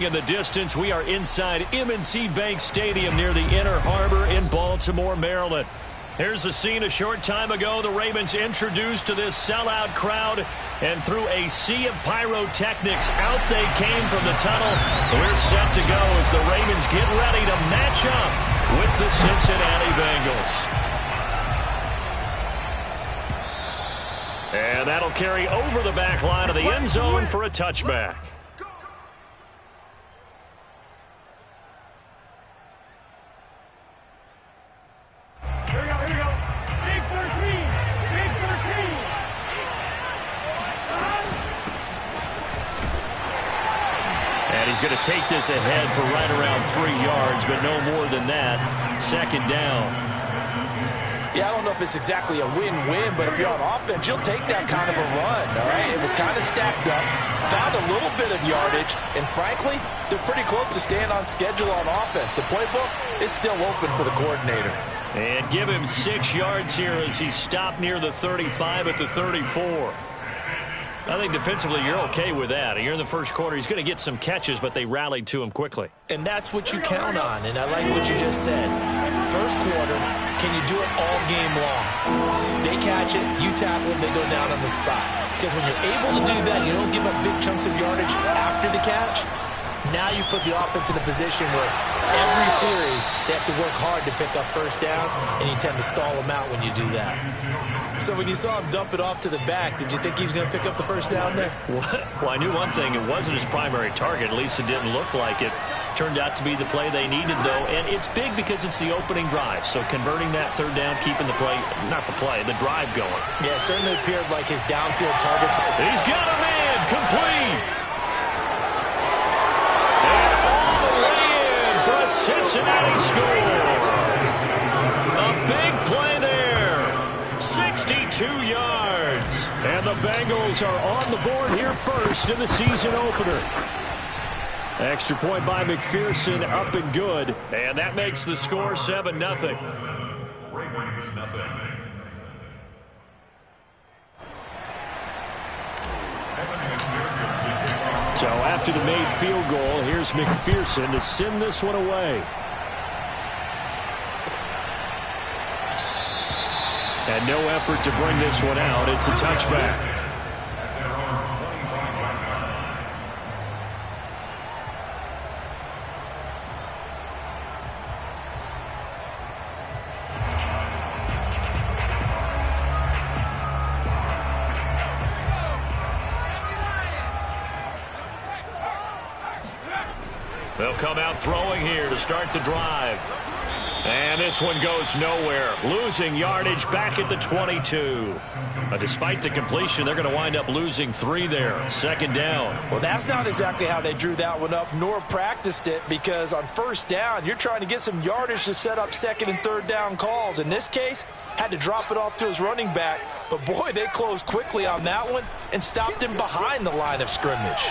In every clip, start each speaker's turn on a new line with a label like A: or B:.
A: In the distance, we are inside M&T Bank Stadium near the Inner Harbor in Baltimore, Maryland. Here's the scene a short time ago. The Ravens introduced to this sellout crowd, and through a sea of pyrotechnics, out they came from the tunnel. We're set to go as the Ravens get ready to match up with the Cincinnati Bengals. And that'll carry over the back line of the end zone for a touchback. He's going to take this ahead for right around 3 yards, but no more than that. Second down.
B: Yeah, I don't know if it's exactly a win-win, but if you're on offense, you'll take that kind of a run, all right? It was kind of stacked up, found a little bit of yardage, and frankly, they're pretty close to staying on schedule on offense. The playbook is still open for the coordinator.
A: And give him 6 yards here as he stopped near the 35 at the 34. I think defensively you're okay with that. You're in the first quarter. He's going to get some catches, but they rallied to him quickly.
B: And that's what you count on, and I like what you just said. First quarter, can you do it all game long? They catch it, you tackle them, they go down on the spot. Because when you're able to do that, you don't give up big chunks of yardage after the catch. Now you put the offense in a position where every series they have to work hard to pick up first downs, and you tend to stall them out when you do that. So when you saw him dump it off to the back, did you think he was going to pick up the first down there?
A: Well, I knew one thing. It wasn't his primary target. At least it didn't look like it. Turned out to be the play they needed, though. And it's big because it's the opening drive. So converting that third down, keeping the play, not the play, the drive going.
B: Yeah, it certainly appeared like his downfield targets.
A: He's got a man. Complete. And all the way in for a Cincinnati score. A big play there. 62 yards. And the Bengals are on the board here first in the season opener. Extra point by McPherson, up and good. And that makes the score 7-0. So after the made field goal, here's McPherson to send this one away. And no effort to bring this one out. It's a touchback. They'll come out throwing here to start the drive. And this one goes nowhere. Losing yardage back at the 22. Despite the completion, they're going to wind up losing 3 there. Second down.
B: Well, that's not exactly how they drew that one up, nor practiced it, because on first down, you're trying to get some yardage to set up second and third down calls. In this case, had to drop it off to his running back. But, boy, they closed quickly on that one and stopped him behind the line of scrimmage.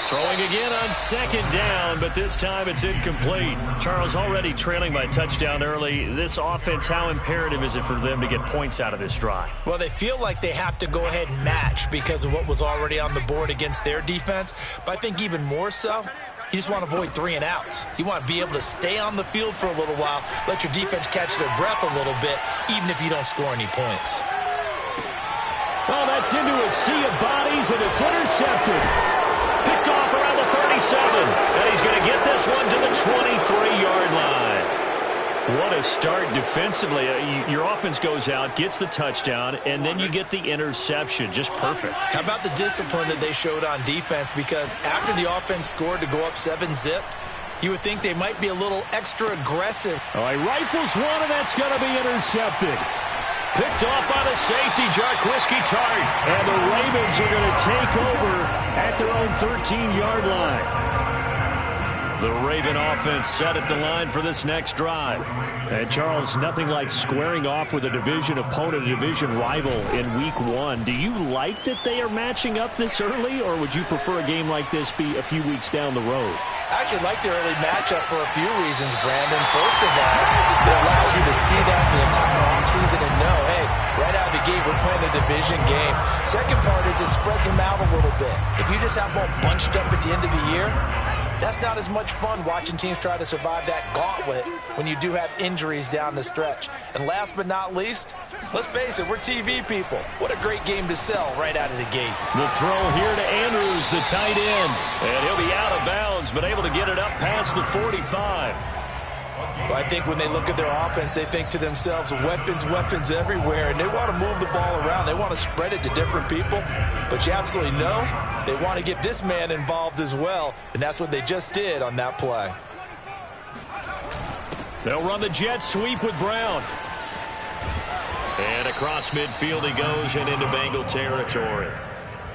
A: Throwing again on second down, but this time it's incomplete. Charles, already trailing by touchdown early. This offense, how imperative is it for them to get points out of this drive?
B: Well, they feel like they have to go ahead and match because of what was already on the board against their defense. But I think even more so, you just want to avoid 3 and outs. You want to be able to stay on the field for a little while, let your defense catch their breath a little bit, even if you don't score any points.
A: Well, that's into a sea of bodies, and it's intercepted. Picked off around the 37, and he's going to get this one to the 23-yard line. What a start defensively. Your offense goes out, gets the touchdown, and then you get the interception. Just perfect.
B: How about the discipline that they showed on defense? Because after the offense scored to go up 7-zip, you would think they might be a little extra aggressive.
A: Oh, he rifles one, and that's going to be intercepted. Picked off by the safety, Jarquiski Tart. And the Ravens are going to take over at their own 13-yard line. The Raven offense set at the line for this next drive. And Charles, nothing like squaring off with a division opponent, a division rival in week 1. Do you like that they are matching up this early, or would you prefer a game like this be a few weeks down the road?
B: I actually like the early matchup for a few reasons, Brandon. First of all, it allows you to see that the entire offseason and know, hey, right out of the gate, we're playing a division game. Second part is it spreads them out a little bit. If you just have them all bunched up at the end of the year, that's not as much fun watching teams try to survive that gauntlet when you do have injuries down the stretch. And last but not least, let's face it, we're TV people. What a great game to sell right out of the gate.
A: The throw here to Andrews, the tight end. And he'll be out of bounds, but able to get it up past the 45.
B: Well, I think when they look at their offense, they think to themselves, weapons, weapons everywhere, and they want to move the ball around. They want to spread it to different people, but you absolutely know they want to get this man involved as well, and that's what they just did on that play.
A: They'll run the jet sweep with Brown. And across midfield he goes and into Bengal territory.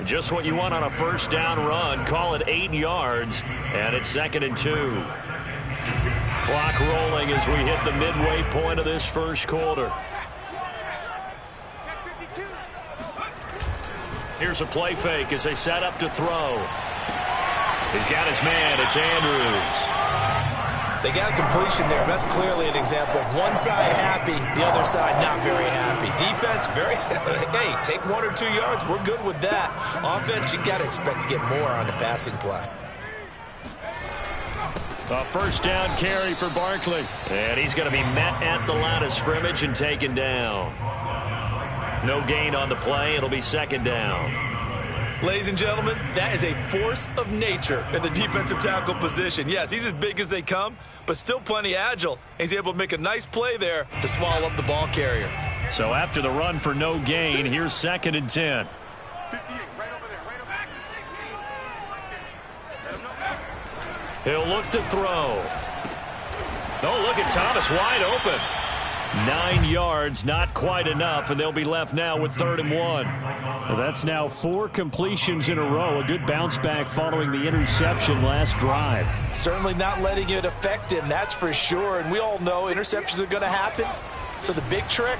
A: Just what you want on a first down run. Call it 8 yards, and it's 2nd and 2. Clock rolling as we hit the midway point of this first quarter. Here's a play fake as they set up to throw. He's got his man. It's Andrews.
B: They got a completion there. That's clearly an example of one side happy, the other side not very happy. Defense, very, hey, take 1 or 2 yards. We're good with that. Offense, you got to expect to get more on the passing play.
A: A first down carry for Barkley. And he's going to be met at the line of scrimmage and taken down. No gain on the play. It'll be 2nd down.
B: Ladies and gentlemen, that is a force of nature in the defensive tackle position. Yes, he's as big as they come, but still plenty agile. He's able to make a nice play there to swallow up the ball carrier.
A: So after the run for no gain, here's 2nd and 10. He'll look to throw. Oh, look at Thomas wide open. 9 yards, not quite enough, and they'll be left now with 3rd and 1. Well, that's now 4 completions in a row. A good bounce back following the interception last drive.
B: Certainly not letting it affect him, that's for sure. And we all know interceptions are going to happen. So the big trick,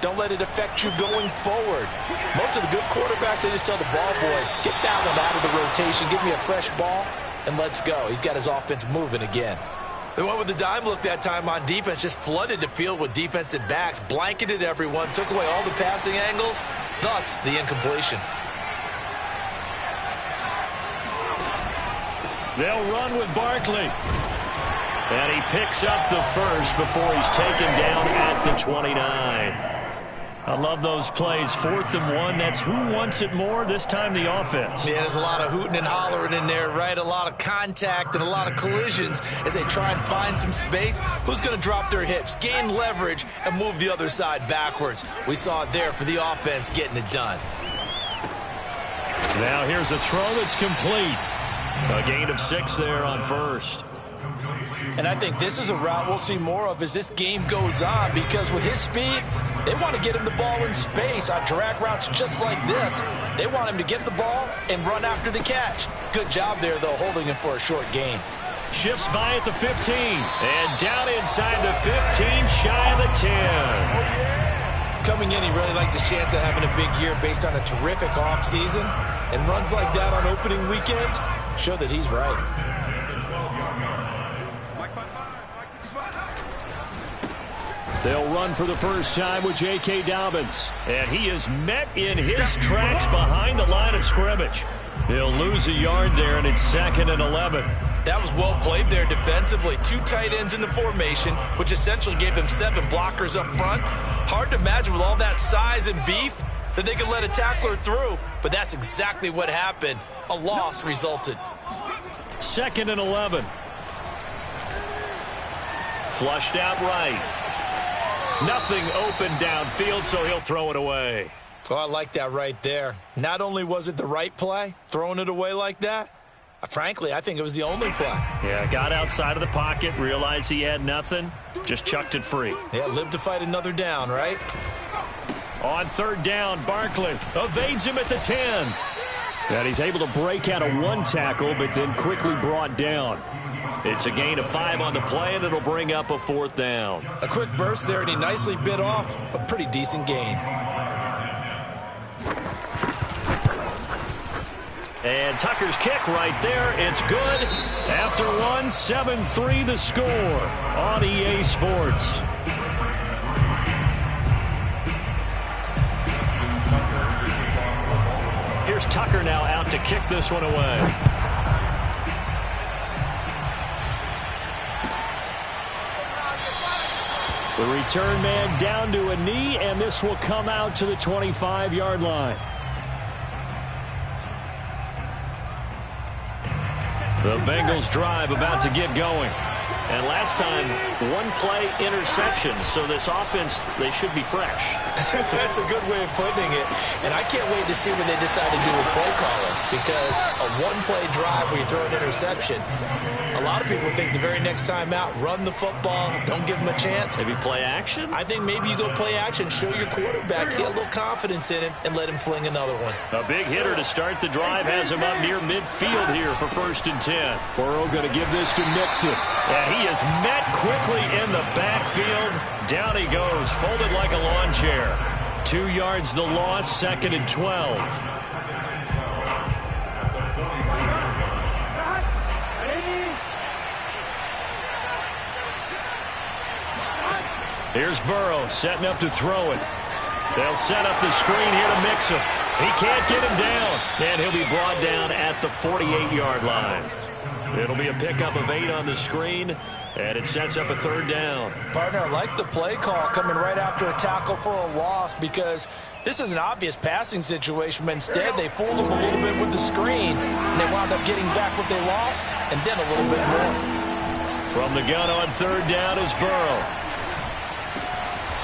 B: don't let it affect you going forward. Most of the good quarterbacks, they just tell the ball boy, get that one out of the rotation, give me a fresh ball, and let's go. He's got his offense moving again. They went with the dime look that time on defense, just flooded the field with defensive backs, blanketed everyone, took away all the passing angles, thus the incompletion.
A: They'll run with Barkley. And he picks up the first before he's taken down at the 29. I love those plays. 4th and 1. That's who wants it more, this time the offense.
B: Yeah, there's a lot of hooting and hollering in there, right? A lot of contact and a lot of collisions as they try and find some space. Who's going to drop their hips, gain leverage, and move the other side backwards? We saw it there for the offense getting it done.
A: Now here's a throw that's complete. A gain of 6 there on first.
B: And I think this is a route we'll see more of as this game goes on, because with his speed, they want to get him the ball in space on drag routes just like this. They want him to get the ball and run after the catch. Good job there, though, holding him for a short gain.
A: Shifts by at the 15. And down inside the 15, shy of the 10.
B: Coming in, he really liked his chance of having a big year based on a terrific offseason. And runs like that on opening weekend show that he's right.
A: They'll run for the first time with J.K. Dobbins. And he is met in his tracks behind the line of scrimmage. He'll lose a yard there, and it's 2nd and 11.
B: That was well played there defensively. 2 tight ends in the formation, which essentially gave them 7 blockers up front. Hard to imagine with all that size and beef that they could let a tackler through, but that's exactly what happened. A loss resulted.
A: 2nd and 11. Flushed out right. Nothing open downfield, so he'll throw it away.
B: Oh, I like that right there. Not only was it the right play, throwing it away like that, frankly, I think it was the only play.
A: Yeah, got outside of the pocket, realized he had nothing, just chucked it free.
B: Yeah, live to fight another down, right?
A: On 3rd down, Barkley evades him at the 10. And he's able to break out of one tackle, but then quickly brought down. It's a gain of 5 on the play, and it'll bring up a 4th down.
B: A quick burst there, and he nicely bit off a pretty decent gain.
A: And Tucker's kick right there. It's good. After one, 7-3 the score on EA Sports. Here's Tucker now out to kick this one away. The return man down to a knee, and this will come out to the 25-yard line. The Bengals drive about to get going. And last time, one-play interception. So this offense, they should be fresh.
B: That's a good way of putting it. And I can't wait to see what they decide to do with play calling. Because a one-play drive where you throw an interception, a lot of people think the very next time out, run the football, don't give them a chance.
A: Maybe play action?
B: I think maybe you go play action, show your quarterback, get a little confidence in him, and let him fling another one.
A: A big hitter to start the drive has him up near midfield here for 1st and 10. Burrow going to give this to Mixon. And he is met quickly in the backfield. Down he goes, folded like a lawn chair. 2 yards the loss, 2nd and 12. Here's Burrow setting up to throw it. They'll set up the screen here to Mixon. He can't get him down, and he'll be brought down at the 48-yard line. It'll be a pickup of 8 on the screen, and it sets up a 3rd down.
B: Partner, I like the play call coming right after a tackle for a loss because this is an obvious passing situation, but instead they fooled him a little bit with the screen, and they wound up getting back what they lost, and then a little bit more.
A: From the gun on 3rd down is Burrow.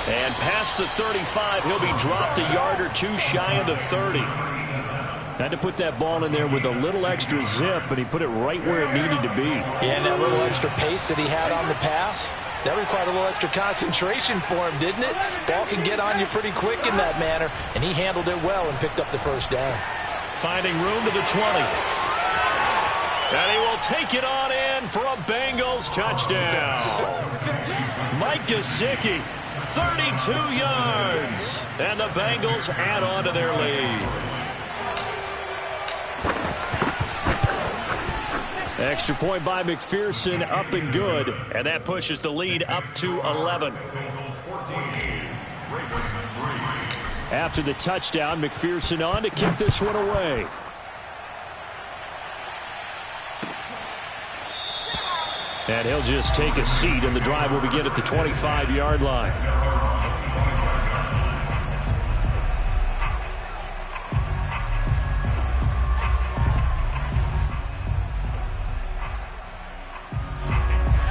A: And past the 35, he'll be dropped a yard or 2 shy of the 30. Had to put that ball in there with a little extra zip, but he put it right where it needed to be.
B: Yeah, and that little extra pace that he had on the pass, that required a little extra concentration for him, didn't it? Ball can get on you pretty quick in that manner, and he handled it well and picked up the 1st down.
A: Finding room to the 20. And he will take it on in for a Bengals touchdown. Mike Gesicki, 32 yards. And the Bengals add on to their lead. Extra point by McPherson, up and good. And that pushes the lead up to 11. After the touchdown, McPherson on to kick this one away. And he'll just take a seat, and the drive will begin at the 25-yard line.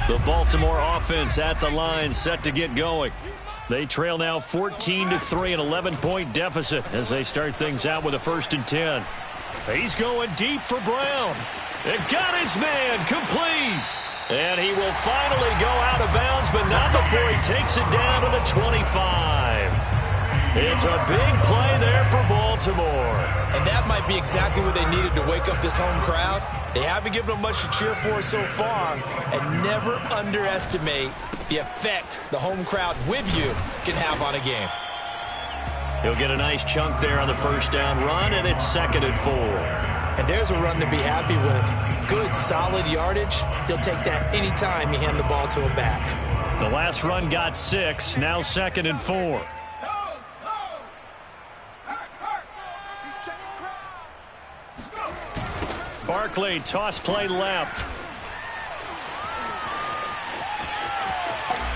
A: The Baltimore offense at the line, set to get going. They trail now 14-3, an 11-point deficit as they start things out with a 1st and 10. He's going deep for Brown. It got his man complete. And he will finally go out of bounds, but not before he takes it down to the 25. It's a big play there for Baltimore.
B: And that might be exactly what they needed to wake up this home crowd. They haven't given them much to cheer for so far, and never underestimate the effect the home crowd with you can have on a game.
A: He'll get a nice chunk there on the 1st down run, and it's 2nd and 4.
B: And there's a run to be happy with. Good, solid yardage. He'll take that anytime you hand the ball to a back.
A: The last run got 6, now 2nd and 4. Barkley, toss play left.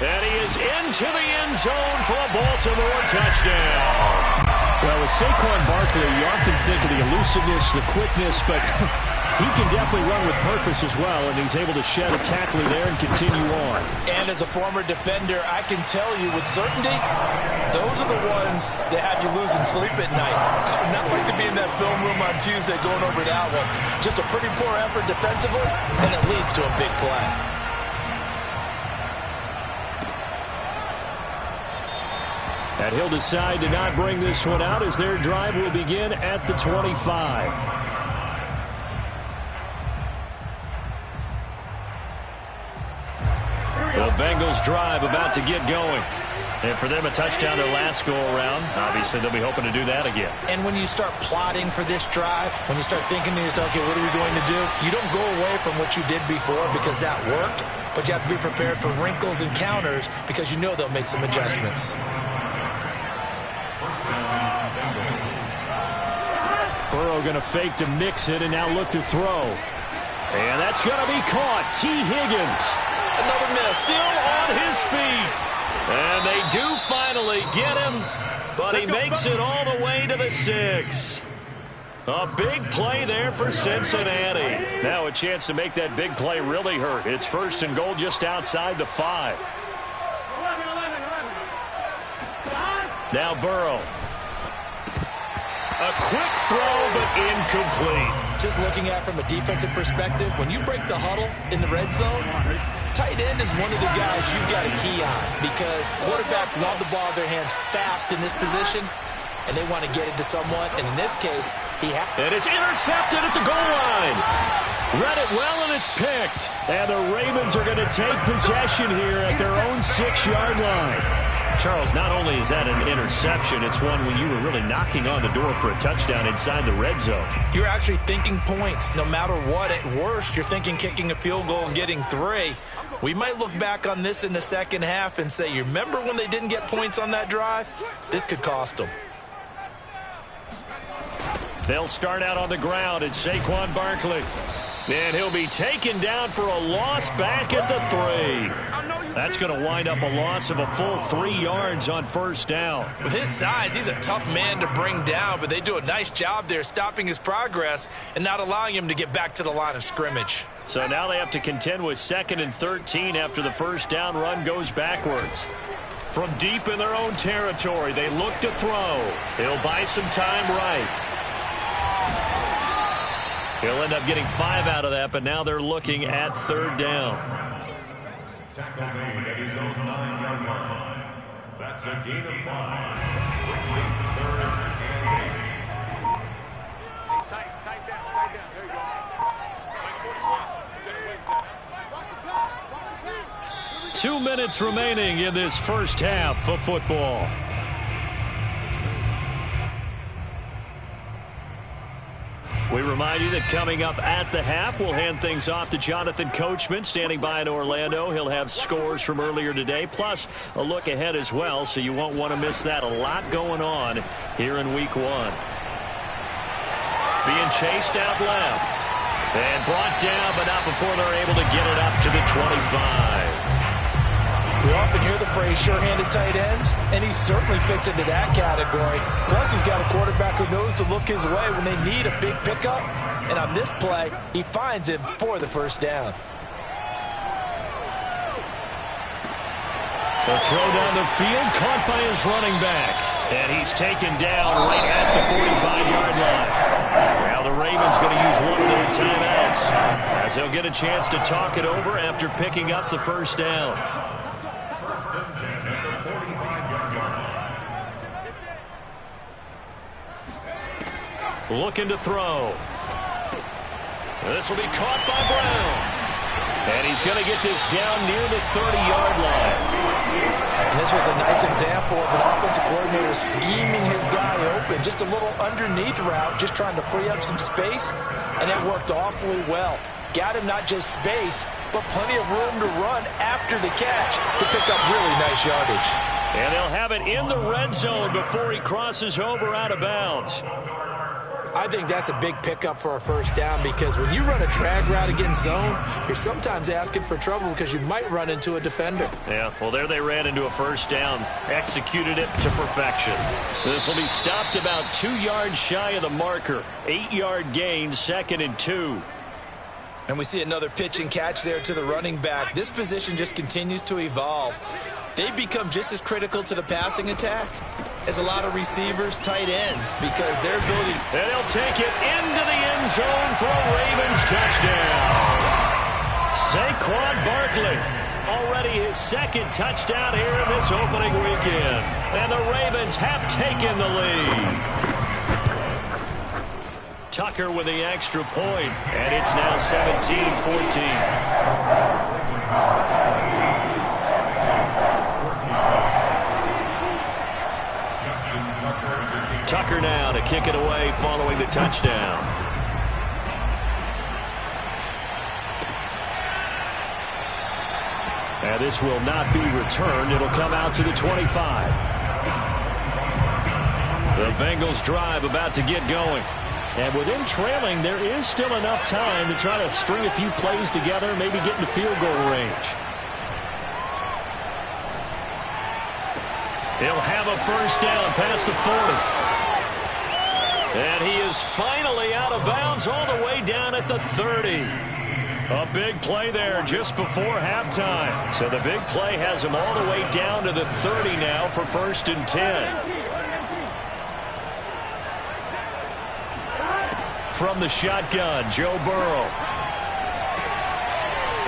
A: And he is into the end zone for a Baltimore touchdown.
C: Well, with Saquon Barkley, you often think of the elusiveness, the quickness, but he can definitely run with purpose as well, and he's able to shed a tackler there and continue on.
B: And as a former defender, I can tell you with certainty, those are the ones that have you losing sleep at night. I would not like to be in that film room on Tuesday going over that one. Just a pretty poor effort defensively, and it leads to a big play.
C: And he'll decide to not bring this one out as their drive will begin at the 25.
A: The Bengals drive about to get going. And for them, a touchdown their last go-around. Obviously, they'll be hoping to do that again.
B: And when you start plotting for this drive, when you start thinking to yourself, okay, what are we going to do? You don't go away from what you did before because that worked, but you have to be prepared for wrinkles and counters because you know they'll make some adjustments.
C: Burrow going to fake to mix it and now look to throw. And that's going to be caught. T. Higgins.
B: Another miss.
A: Still on his feet. And they do finally get him, but he makes it all the way to the 6. A big play there for Cincinnati. Now a chance to make that big play really hurt. It's 1st and goal just outside the 5. Now Burrow. A quick throw, but incomplete.
B: Just looking at it from a defensive perspective, when you break the huddle in the red zone, tight end is one of the guys you've got to key on because quarterbacks love the ball in their hands fast in this position, and they want to get it to someone. And in this case,
A: and it's intercepted at the goal line. Read it well, and it's picked. And the Ravens are going to take possession here at their own 6-yard line. Charles, not only is that an interception, it's one when you were really knocking on the door for a touchdown inside the red zone.
B: You're actually thinking points. No matter what, at worst, you're thinking kicking a field goal and getting 3. We might look back on this in the second half and say, you remember when they didn't get points on that drive? This could cost them.
A: They'll start out on the ground. It's Saquon Barkley. And he'll be taken down for a loss back at the 3. That's going to wind up a loss of a full 3 yards on 1st down.
B: With his size, he's a tough man to bring down, but they do a nice job there stopping his progress and not allowing him to get back to the line of scrimmage.
A: So now they have to contend with 2nd and 13 after the 1st down run goes backwards. From deep in their own territory, they look to throw. He'll buy some time right. He'll end up getting 5 out of that, but now they're looking at 3rd down.
D: Tackle made at his own 9-yard line. That's a gain of 5. Brings up 3rd and 8.
E: Tight down. There you go.
A: 2 minutes remaining in this first half of football. We remind you that coming up at the half, we'll hand things off to Jonathan Coachman, standing by in Orlando. He'll have scores from earlier today, plus a look ahead as well, so you won't want to miss that. A lot going on here in Week 1. Being chased out left. And brought down, but not before they're able to get it up to the 25.
B: We often hear the phrase sure-handed tight ends, and he certainly fits into that category. Plus, he's got a quarterback who knows to look his way when they need a big pickup. And on this play, he finds him for the 1st down.
A: The throw down the field, caught by his running back. And he's taken down right at the 45-yard line. Now the Ravens going to use one of their timeouts as they'll get a chance to talk it over after picking up the 1st down. Looking to throw. This will be caught by Brown. And he's going to get this down near the 30-yard line.
B: And this was a nice example of an offensive coordinator scheming his guy open. Just a little underneath route, just trying to free up some space. And it worked awfully well. Got him not just space, but plenty of room to run after the catch to pick up really nice yardage.
A: And they'll have it in the red zone before he crosses over out of bounds.
B: I think that's a big pickup for a 1st down because when you run a drag route against zone, you're sometimes asking for trouble because you might run into a defender.
A: Yeah, well, there they ran into a 1st down, executed it to perfection. This will be stopped about 2 yards shy of the marker. 8-yard gain, 2nd and 2.
B: And we see another pitch and catch there to the running back. This position just continues to evolve. They've become just as critical to the passing attack as a lot of receivers, tight ends, because their ability...
A: And he'll take it into the end zone for a Ravens touchdown. Saquon Barkley, already his 2nd touchdown here in this opening weekend. And the Ravens have taken the lead. Tucker with the extra point, and it's now 17-14. Tucker now to kick it away following the touchdown. And this will not be returned. It'll come out to the 25. The Bengals drive about to get going. And with him trailing, there is still enough time to try to string a few plays together, maybe get into field goal range. He'll have a first down past the 40. And he is finally out of bounds all the way down at the 30. A big play there just before halftime. So the big play has him all the way down to the 30 now for 1st and 10. From the shotgun, Joe Burrow.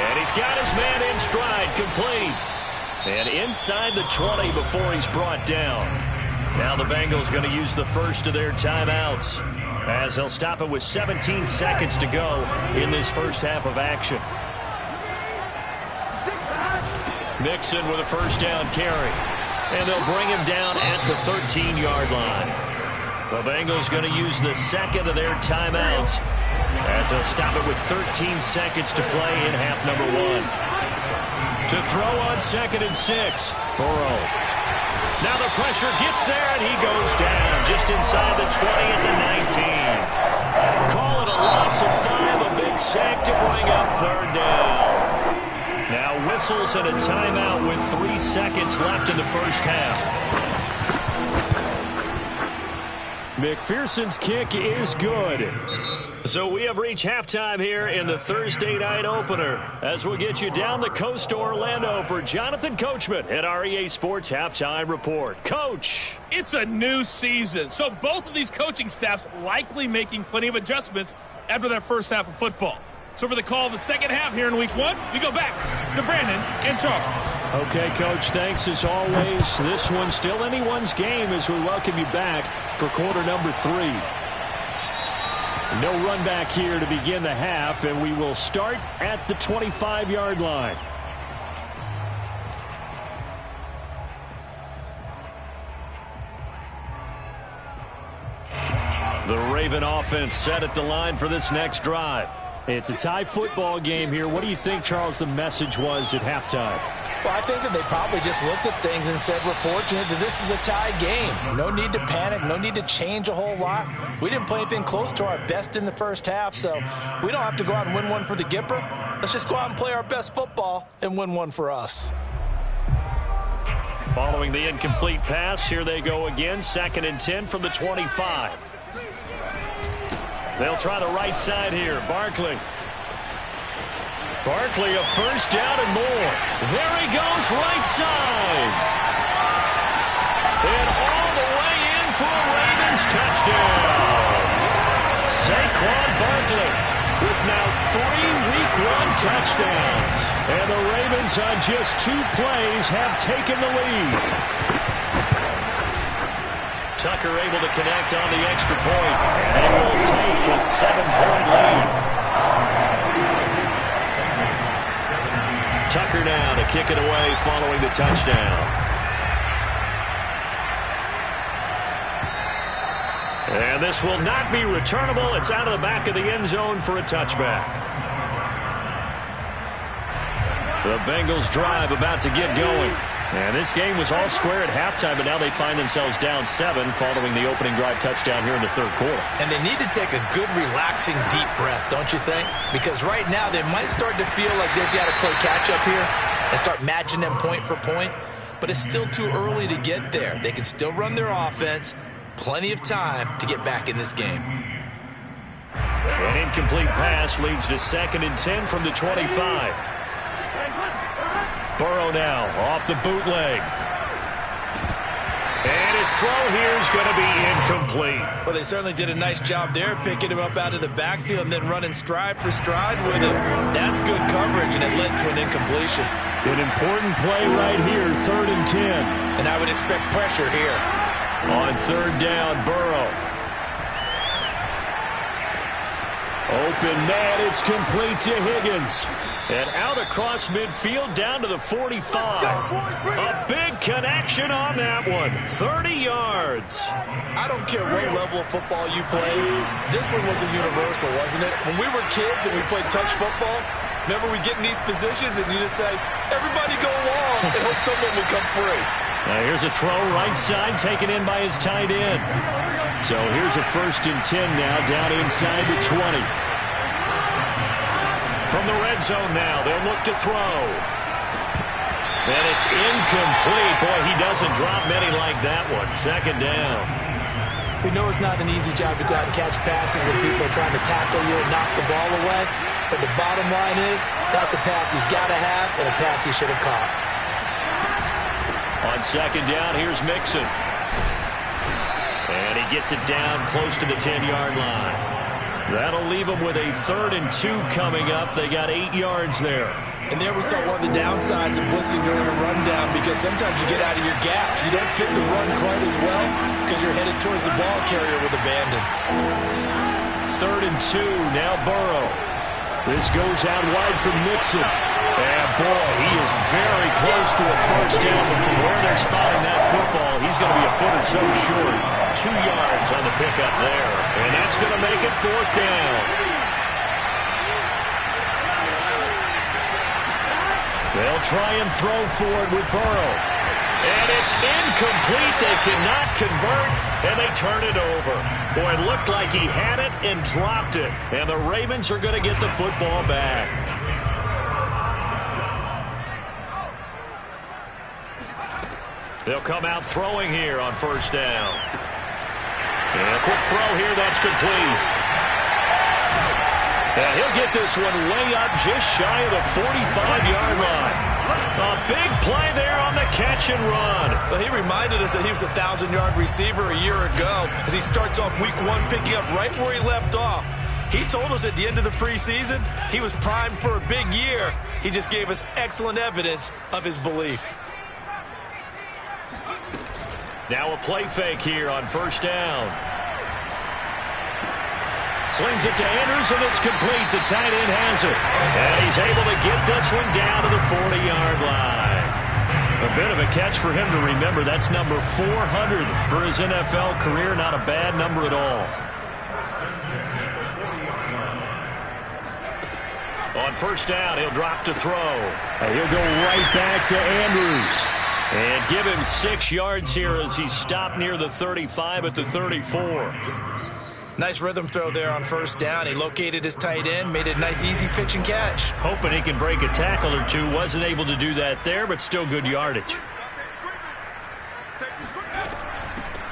A: And he's got his man in stride, complete. And inside the 20 before he's brought down. Now the Bengals going to use the first of their timeouts, as they'll stop it with 17 seconds to go in this first half of action. Mixon with a first down carry. And they'll bring him down at the 13-yard line. The Bengals going to use the second of their timeouts, as they'll stop it with 13 seconds to play in half number 1. To throw on 2nd and 6. Burrow. Now the pressure gets there, and he goes down just inside the 20 at the 19. Call it a loss of 5, a big sack to bring up 3rd down. Now whistles and a timeout with 3 seconds left in the first half.
C: McPherson's kick is good.
A: So we have reached halftime here in the Thursday night opener, as we'll get you down the coast to Orlando for Jonathan Coachman at our EA Sports Halftime Report. Coach.
F: It's a new season, so both of these coaching staffs likely making plenty of adjustments after their first half of football. So for the call of the second half here in week 1, we go back to Brandon and Charles.
C: Okay, Coach, thanks as always. This one's still anyone's game as we welcome you back for quarter number 3. No run back here to begin the half, and we will start at the 25-yard line.
A: The Raven offense set at the line for this next drive.
C: It's a tie football game here. What do you think, Charles, the message was at halftime?
B: Well, I think that they probably just looked at things and said, we're fortunate that this is a tie game. No need to panic, no need to change a whole lot. We didn't play anything close to our best in the first half, so we don't have to go out and win one for the Gipper. Let's just go out and play our best football and win one for us.
A: Following the incomplete pass, here they go again, 2nd and 10 from the 25. They'll try the right side here. Barkley. Barkley, a first down and more. There he goes, right side. And all the way in for a Ravens touchdown. Saquon Barkley with now 3 Week 1 touchdowns. And the Ravens on just 2 plays have taken the lead. Tucker able to connect on the extra point, and it will take a 7-point lead. Tucker now to kick it away following the touchdown. And this will not be returnable. It's out of the back of the end zone for a touchback. The Bengals drive about to get going. And this game was all square at halftime, but now they find themselves down 7 following the opening drive touchdown here in the 3rd quarter.
B: And they need to take a good, relaxing, deep breath, don't you think? Because right now they might start to feel like they've got to play catch-up here and start matching them point for point. But it's still too early to get there. They can still run their offense. Plenty of time to get back in this game.
A: An incomplete pass leads to 2nd and 10 from the 25. Burrow now off the bootleg. And his throw here is going to be incomplete.
B: Well, they certainly did a nice job there, picking him up out of the backfield and then running stride for stride with him. That's good coverage, and it led to an incompletion.
C: An important play right here, 3rd and 10.
B: And I would expect pressure here.
A: On 3rd down, Burrow.
C: Open man, it's complete to Higgins.
A: And out across midfield down to the 45. A big connection on that one. 30 yards.
B: I don't care what level of football you play. This one was a universal, wasn't it? When we were kids and we played touch football, remember we get in these positions and you just say, everybody go along and hope someone will come free.
A: Now here's a throw right side taken in by his tight end. So here's a 1st and 10 now down inside the 20. From the red zone now, they'll look to throw. And it's incomplete. Boy, he doesn't drop many like that one. 2nd down.
B: We know it's not an easy job to go out and catch passes when people are trying to tackle you and knock the ball away. But the bottom line is, that's a pass he's got to have and a pass he should have caught.
A: On 2nd down, here's Mixon. And he gets it down close to the 10-yard line. That'll leave them with a 3rd and 2 coming up. They got 8 yards there.
B: And there we saw one of the downsides of blitzing during a rundown, because sometimes you get out of your gaps. You don't fit the run quite as well because you're headed towards the ball carrier with abandon.
A: 3rd and 2, now Burrow. This goes out wide for Mixon. And boy, he is very close to a 1st down, but from where they're spotting that football, he's going to be a foot or so short. 2 yards on the pickup there. And that's going to make it 4th down. They'll try and throw for it with Burrow. And it's incomplete. They cannot convert, and they turn it over. Boy, it looked like he had it and dropped it. And the Ravens are going to get the football back. They'll come out throwing here on 1st down. And a quick throw here, that's complete. And he'll get this one way up just shy of the 45-yard line. A big play there on the catch and run.
B: Well, he reminded us that he was a 1,000-yard receiver a year ago as he starts off week 1 picking up right where he left off. He told us at the end of the preseason he was primed for a big year. He just gave us excellent evidence of his belief.
A: Now a play fake here on 1st down. Slings it to Andrews, and it's complete. The tight end has it. And he's able to get this one down to the 40-yard line. A bit of a catch for him to remember. That's number 400 for his NFL career. Not a bad number at all. On 1st down, he'll drop to throw. And he'll go right back to Andrews. And give him 6 yards here as he stopped near the 35 at the 34.
B: Nice rhythm throw there on 1st down. He located his tight end, made it a nice easy pitch and catch.
A: Hoping he can break a tackle or two. Wasn't able to do that there, but still good yardage.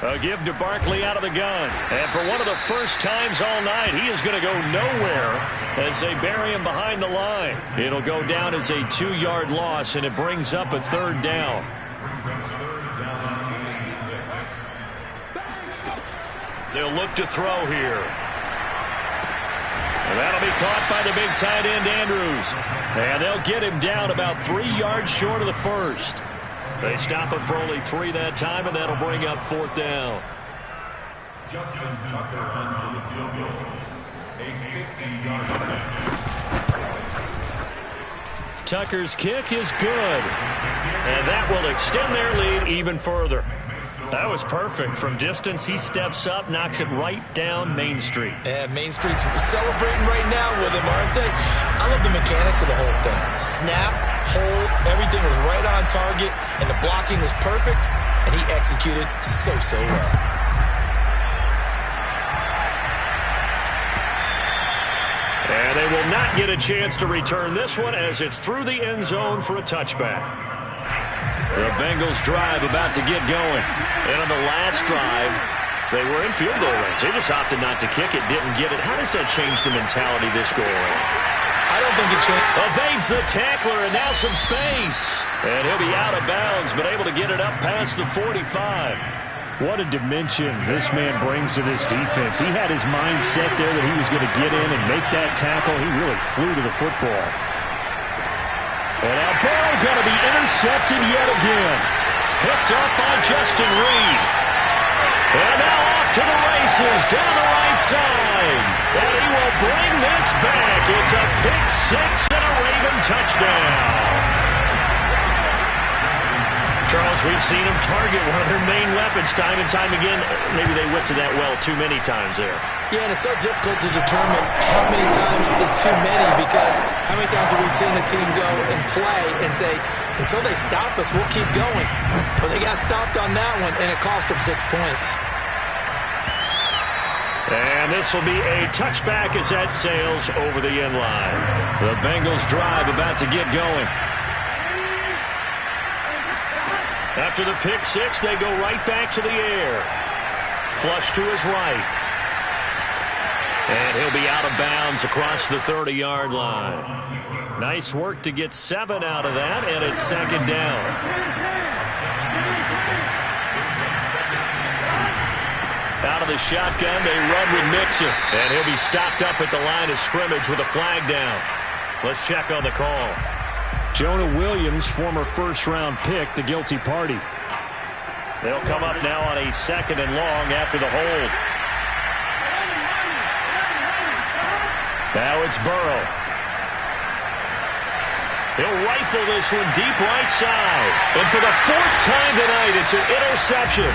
A: A give to Barkley out of the gun. And for one of the first times all night, he is going to go nowhere as they bury him behind the line. It'll go down as a 2-yard loss, and it brings up a 3rd down. They'll look to throw here. And that'll be caught by the big tight end, Andrews. And they'll get him down about 3 yards short of the 1st. They stop him for only 3 that time, and that'll bring up 4th down.
D: Justin Tucker on for the field goal. A 50-yard attempt.
A: Tucker's kick is good. And that will extend their lead even further. That was perfect. From distance, he steps up, knocks it right down Main Street.
B: And Main Street's celebrating right now with him, aren't they? I love the mechanics of the whole thing. Snap, hold, everything was right on target, and the blocking was perfect, and he executed so well.
A: And they will not get a chance to return this one as it's through the end zone for a touchback. The Bengals drive about to get going. And on the last drive, they were in field goal range. They just opted not to kick it, didn't get it. How does that change the mentality this go around?
B: I don't think it changed.
A: Evades the tackler, and now some space. And he'll be out of bounds, but able to get it up past the 45.
C: What a dimension this man brings to this defense. He had his mind set there that he was going to get in and make that tackle. He really flew to the football.
A: And now Burrow going to be intercepted yet again. Picked up by Justin Reed. And now off to the races down the right side. And he will bring this back. It's a pick 6 and a Raven touchdown. Charles, we've seen him target one of their main weapons time and time again. Maybe they went to that well too many times there.
B: Yeah, and it's so difficult to determine how many times is too many, because how many times have we seen a team go and play and say, until they stop us, we'll keep going. But they got stopped on that one, and it cost them 6 points.
A: And this will be a touchback as that sails over the end line. The Bengals drive about to get going. After the pick six, they go right back to the air. Flush to his right. And he'll be out of bounds across the 30-yard line. Nice work to get 7 out of that, and it's second down. Out of the shotgun, they run with Mixon. And he'll be stopped up at the line of scrimmage with a flag down. Let's check on the call.
C: Jonah Williams, former first-round pick, the guilty party.
A: They'll come up now on a 2nd and long after the hold. Now it's Burrow. He'll rifle this one deep right side. And for the 4th time tonight, it's an interception.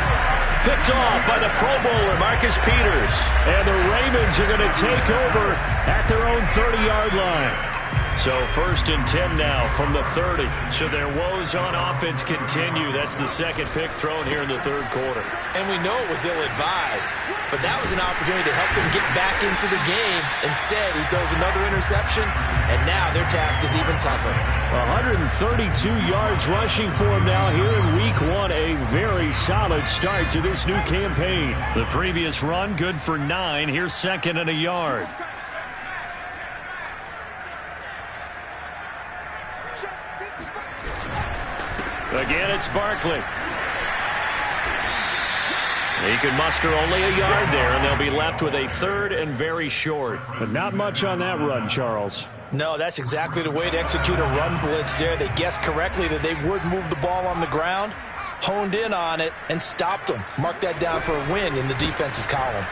A: Picked off by the Pro Bowler, Marcus Peters.
C: And the Ravens are going to take over at their own 30-yard line.
A: So 1st and 10 now from the 30. So their woes on offense continue. That's the 2nd pick thrown here in the 3rd quarter.
B: And we know it was ill-advised, but that was an opportunity to help them get back into the game. Instead, he throws another interception, and now their task is even tougher.
C: 132 yards rushing for him now here in week 1. A very solid start to this new campaign.
A: The previous run, good for 9. Here's 2nd and a yard. Again, it's Barkley. He can muster only a yard there, and they'll be left with a 3rd and very short.
C: But not much on that run, Charles.
B: No, that's exactly the way to execute a run blitz there. They guessed correctly that they would move the ball on the ground, honed in on it, and stopped them. Mark that down for a win in the defense's column.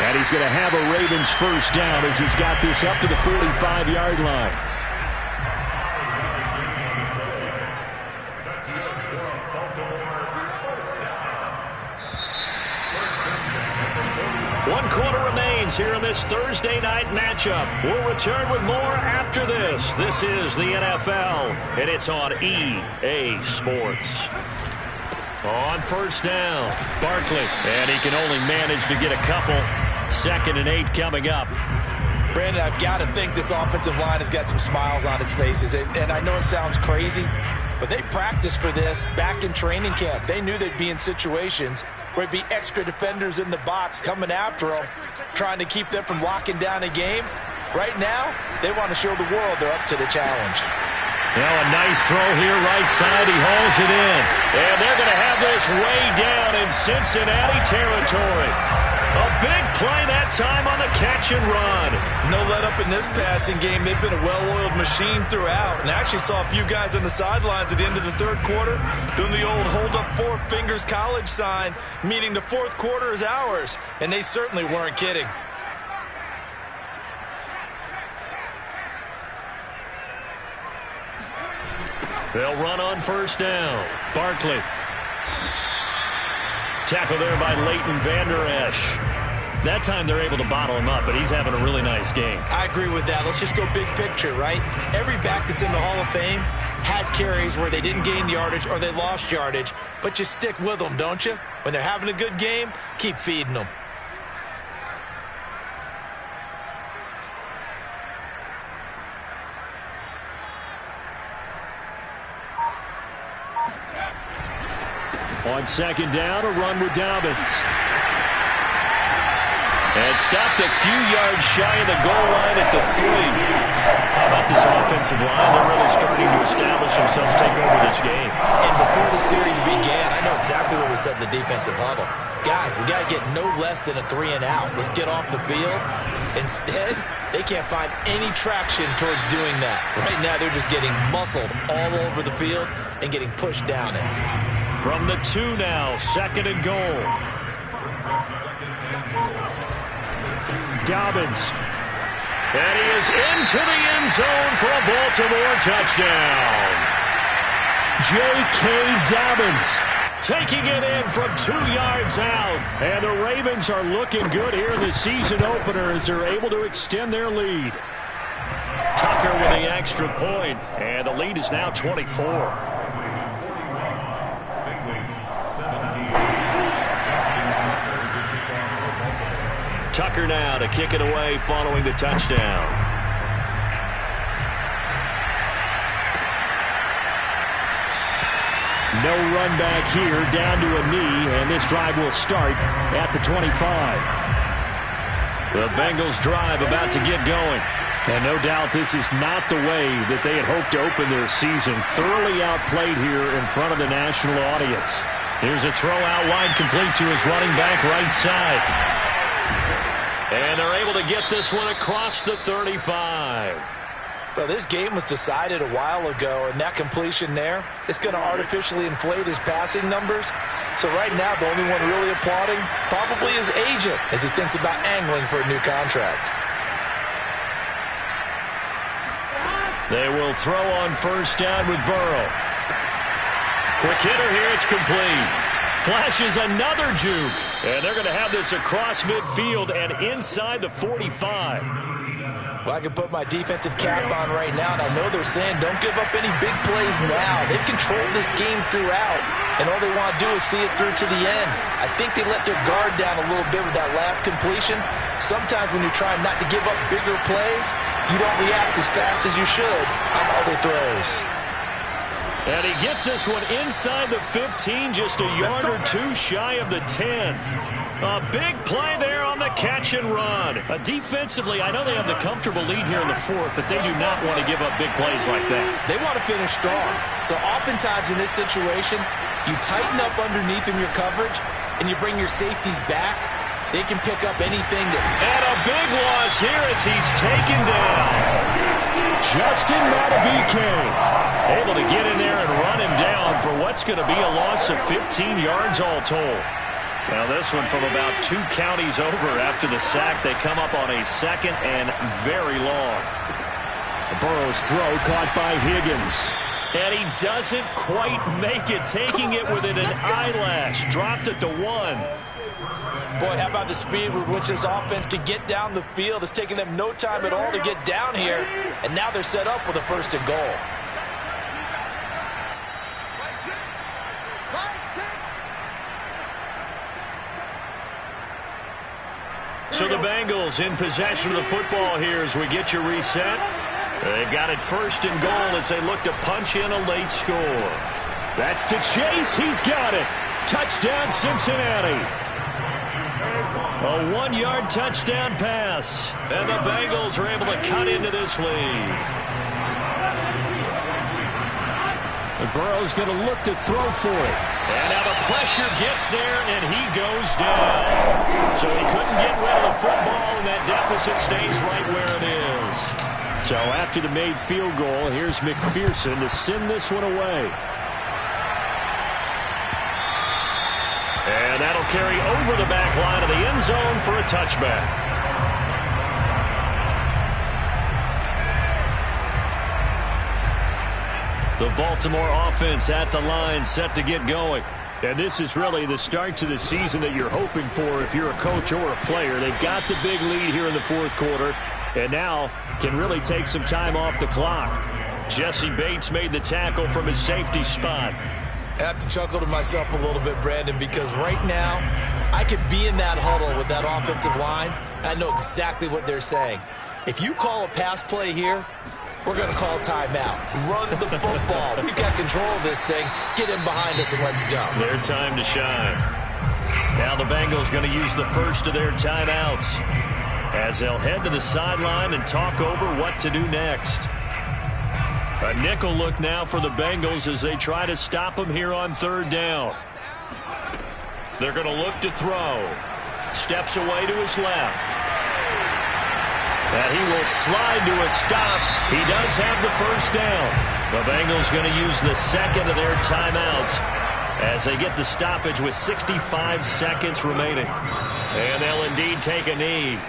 C: And he's going to have a Ravens first down as he's got this up to the 45-yard line.
A: One quarter remains here in this Thursday night matchup. We'll return with more after this. This is the NFL, and it's on EA Sports. On first down, Barkley, and he can only manage to get a couple. 2nd and 8 coming up.
B: Brandon, I've got to think this offensive line has got some smiles on its faces. And I know it sounds crazy, but they practiced for this back in training camp. They knew they'd be in situations where it'd be extra defenders in the box coming after them, trying to keep them from locking down a game. Right now, they want to show the world they're up to the challenge.
A: Now a nice throw here, right side. He hauls it in. And they're going to have this way down in Cincinnati territory. A big play that time on the catch and run.
G: No let up in this passing game. They've been a well-oiled machine throughout. And I actually saw a few guys on the sidelines at the end of the 3rd quarter doing the old hold up 4 fingers college sign, meaning the 4th quarter is ours. And they certainly weren't kidding.
A: They'll run on first down. Barkley. Tackle there by Leighton Vander Esch. That time they're able to bottle him up, but he's having a really nice game.
B: I agree with that. Let's just go big picture, right? Every back that's in the Hall of Fame had carries where they didn't gain yardage or they lost yardage, but you stick with them, don't you? When they're having a good game, keep feeding them.
C: On second down, a run with Dobbins.
A: And stopped a few yards shy of the goal line at the 3. How about this offensive line? They're really starting to establish themselves, take over this game.
B: And before the series began, I know exactly what we said in the defensive huddle. Guys, we got to get no less than a 3 and out. Let's get off the field. Instead, they can't find any traction towards doing that. Right now, they're just getting muscled all over the field and getting pushed down it.
A: From the 2 now, 2nd and goal. Dobbins. And he is into the end end zone for a Baltimore touchdown. J.K. Dobbins taking it in from 2 yards out. And the Ravens are looking good here in the season opener as they're able to extend their lead. Tucker with the extra point, and the lead is now 24. Tucker now to kick it away following the touchdown.
C: No run back here, down to a knee, and this drive will start at the 25.
A: The Bengals drive about to get going.
C: And no doubt this is not the way that they had hoped to open their season. Thoroughly outplayed here in front of the national audience.
A: Here's a throw out wide, complete to his running back right side. And they're able to get this one across the 35.
B: Well, this game was decided a while ago, and that completion there, it's going to artificially inflate his passing numbers. So right now, the only one really applauding probably his agent as he thinks about angling for a new contract.
A: They will throw on first down with Burrow. Quick hitter here, it's complete. Flashes another juke. And they're going to have this across midfield and inside the 45.
B: Well, I can put my defensive cap on right now, and I know they're saying don't give up any big plays now. They've controlled this game throughout, and all they want to do is see it through to the end. I think they let their guard down a little bit with that last completion. Sometimes when you're trying not to give up bigger plays, you don't react as fast as you should on other throws.
A: And he gets this one inside the 15, just a yard or two shy of the 10. A big play there on the catch and run. Defensively, I know they have the comfortable lead here in the fourth, but they do not want to give up big plays like that.
B: They want to finish strong. So oftentimes in this situation, you tighten up underneath in your coverage, and you bring your safeties back. They can pick up anything.
A: And a big loss here as he's taken down.
C: Justin Madubuike
A: able to get in there and run him down for what's going to be a loss of 15 yards all told. Now this one from about 2 counties over after the sack. They come up on a second and very long.
C: Burrow's throw caught by Higgins.
A: And he doesn't quite make it, taking it within an eyelash. Dropped at the 1.
B: Boy, how about the speed with which this offense can get down the field? It's taken them no time at all to get down here, and now they're set up with a 1st and goal.
A: So the Bengals in possession of the football here as we get you reset. They've got it 1st and goal as they look to punch in a late score.
C: That's to Chase. He's got it. Touchdown, Cincinnati.
A: A 1-yard touchdown pass. And the Bengals are able to cut into this lead.
C: And Burrow's going to look to throw for it.
A: And now the pressure gets there, and he goes down. So he couldn't get rid of the football, and that deficit stays right where it is.
C: So after the made field goal, here's McPherson to send this one away.
A: And that'll carry over the back line of the end zone for a touchback. The Baltimore offense at the line, set to get going.
C: And this is really the start to the season that you're hoping for if you're a coach or a player. They've got the big lead here in the 4th quarter, and now can really take some time off the clock.
A: Jesse Bates made the tackle from his safety spot.
B: I have to chuckle to myself a little bit, Brandon, because right now I could be in that huddle with that offensive line, and I know exactly what they're saying. If you call a pass play here, we're going to call timeout. Run the football. We've got control of this thing. Get in behind us and let's go.
A: Their time to shine. Now the Bengals going to use the first of their timeouts as they'll head to the sideline and talk over what to do next. A nickel look now for the Bengals as they try to stop him here on 3rd down. They're going to look to throw. Steps away to his left. And he will slide to a stop. He does have the 1st down. The Bengals going to use the 2nd of their timeouts as they get the stoppage with 65 seconds remaining. And they'll indeed take a knee.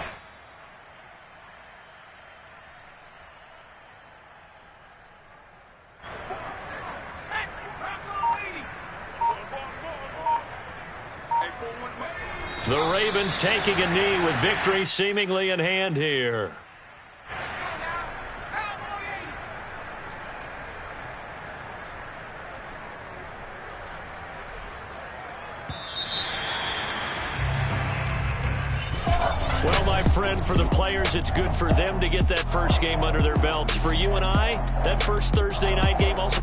A: The Ravens taking a knee with victory seemingly in hand here. Well, my friend, for the players, it's good for them to get that first game under their belts. For you and I, that first Thursday night game also...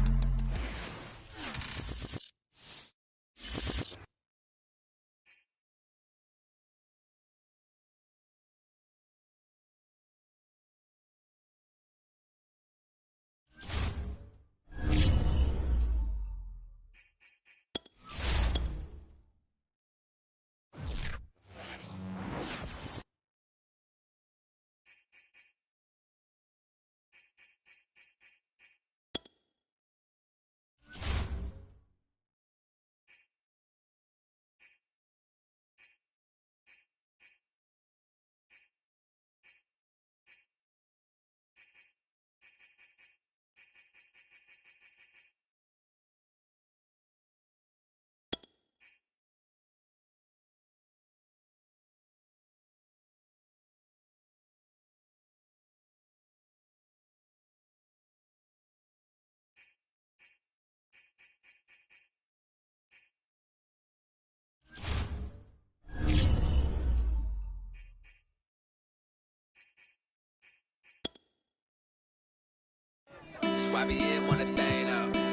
H: YBN want a thing up.